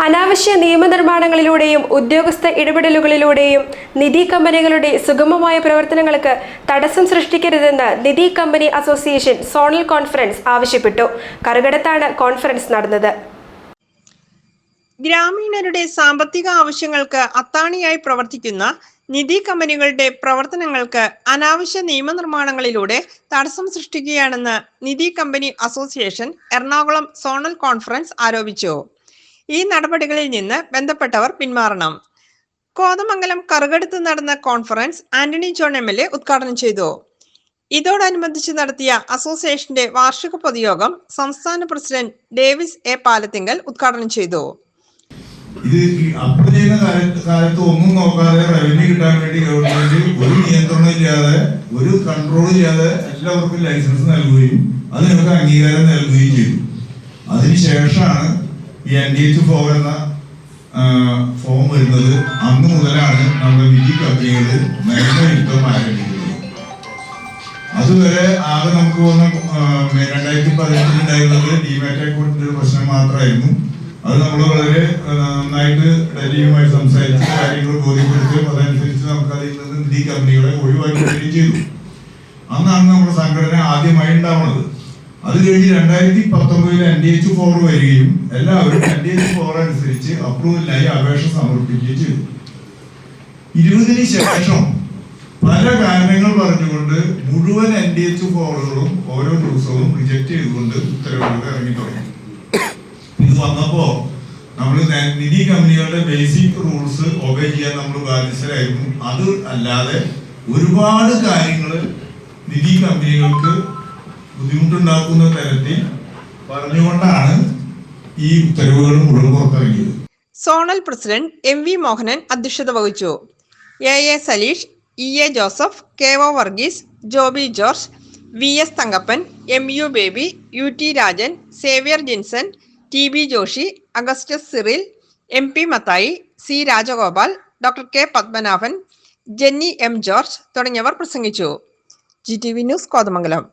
അനാവശ്യ നിയമനിർമ്മാണങ്ങളിലൂടെയും ഉദ്യോഗസ്ഥ ഇടപെടലുകളിലൂടെയും നിധി കമ്പനികളുടെ സുഗമമായ പ്രവർത്തനങ്ങൾക്ക് തടസ്സം സൃഷ്ടിക്കരുതെന്ന് നിധി കമ്പനി അസോസിയേഷൻ സോണൽ കോൺഫറൻസ് ആവശ്യപ്പെട്ടു. കറുകടത്താണ് കോൺഫറൻസ് നടന്നത്. ഗ്രാമീണരുടെ സാമ്പത്തിക ആവശ്യങ്ങൾക്ക് അത്താണിയായി പ്രവർത്തിക്കുന്ന നിധി കമ്പനികളുടെ പ്രവർത്തനങ്ങൾക്ക് അനാവശ്യ നിയമനിർമ്മാണങ്ങളിലൂടെ തടസ്സം സൃഷ്ടിക്കുകയാണെന്ന് Nidhi company association Ernakulam zonal conference ആരോപിച്ചു. ഈ നടപടികളിൽ നിന്ന് ബന്ധപ്പെട്ടവർ പിന്മാറണം. കോതമംഗലം കറുകടത്ത് നടന്ന കോൺഫറൻസ് ആന്റണി ജോൺ MLA ഉദ്ഘാടനം ചെയ്തു. ഇതോടനുബന്ധിച്ച് നടത്തിയ അസോസിയേഷന്റെ വാർഷിക പൊതുയോഗം സംസ്ഥാന പ്രസിഡന്റ് ഡേവിസ് A. പാലത്തിങ്കൽ ഉദ്ഘാടനം ചെയ്തു. ഇത് അപ്ലൈ ചെയ്യുന്ന കാലത്ത് ഒന്നും നോക്കാതെ റവന്യൂ കിട്ടാൻ വേണ്ടി ഗവൺമെന്റ് ഒരു നിയന്ത്രണം ഇല്ലാതെ ഒരു കൺട്രോൾ ഇല്ലാതെ എല്ലാവർക്കും ലൈസൻസ് നൽകുകയും അതിനൊക്കെ അംഗീകാരം നൽകുകയും ചെയ്തു. അതിനുശേഷമാണ് ഈ NDH4 എന്ന ഫോം വരുന്നത്. അന്ന് മുതലാണ് നമ്മുടെ നിധി കമ്പനികൾ നിയമയുക്തം ആരംഭിക്കുന്നത്. അതുവരെ ആകെ നമുക്ക് 2018 ഉണ്ടായിരുന്നത് ഡിമാറ്റ് അക്കൗണ്ടിന്റെ പ്രശ്നം മാത്രമായിരുന്നു. അത് നമ്മൾ വളരെ നന്നായിട്ട് ഡൽഹിയുമായി സംസാരിച്ച് കാര്യങ്ങൾ ബോധ്യപ്പെടുത്തുകയും അതനുസരിച്ച് നമുക്ക് അതിൽ നിന്ന് നിധി കമ്പനികളെ ഒഴിവാക്കുകയും ചെയ്തു. അന്നാണ് നമ്മുടെ സംഘടന ആദ്യമായി ഉണ്ടാവുന്നത്. അത് കഴിഞ്ഞ് 2019 NDH4 വരികയും എല്ലാവരും NDH4 അനുസരിച്ച് അപ്രൂവലിനായി അപേക്ഷ സമർപ്പിക്കുകയും ചെയ്തു. 20-ന് ശേഷം പല കാരണങ്ങൾ പറഞ്ഞുകൊണ്ട് മുഴുവൻ NDH4കളും ഓരോ ദിവസവും റിജക്ട് ചെയ്തുകൊണ്ട് ഉത്തരവുകൾ ഇറങ്ങി തുടങ്ങി. ഇത് വന്നപ്പോ നമ്മൾ നിധി കമ്പനികളുടെ ബേസിക് റൂൾസ് ഒബേ ചെയ്യാൻ നമ്മൾ ബാധ്യസ്ഥരായിരുന്നു. അത് അല്ലാതെ ഒരുപാട് കാര്യങ്ങൾ നിധി കമ്പനികൾക്ക് ബുദ്ധിമുട്ടുണ്ടാക്കുന്ന തരത്തിൽ പറഞ്ഞുകൊണ്ടാണ് ഈ ഉത്തരവുകൾ മുഴുവൻ പുറത്തിറങ്ങിയത്. സോണൽ പ്രസിഡന്റ് MV മോഹനൻ അധ്യക്ഷത വഹിച്ചു. AA Saleesh, EA Joseph, KO Varghese, Joby George, VS Thankappan, MU Baby, UT Rajan, Xavier Jinson, TB Joshy, Augustus Cyril, MP Mathai, C Rajagopal, doctor K Padmanabhan, Jenny M George തുടങ്ങിയവർ പ്രസംഗിച്ചു. GTV news Kothamangalam.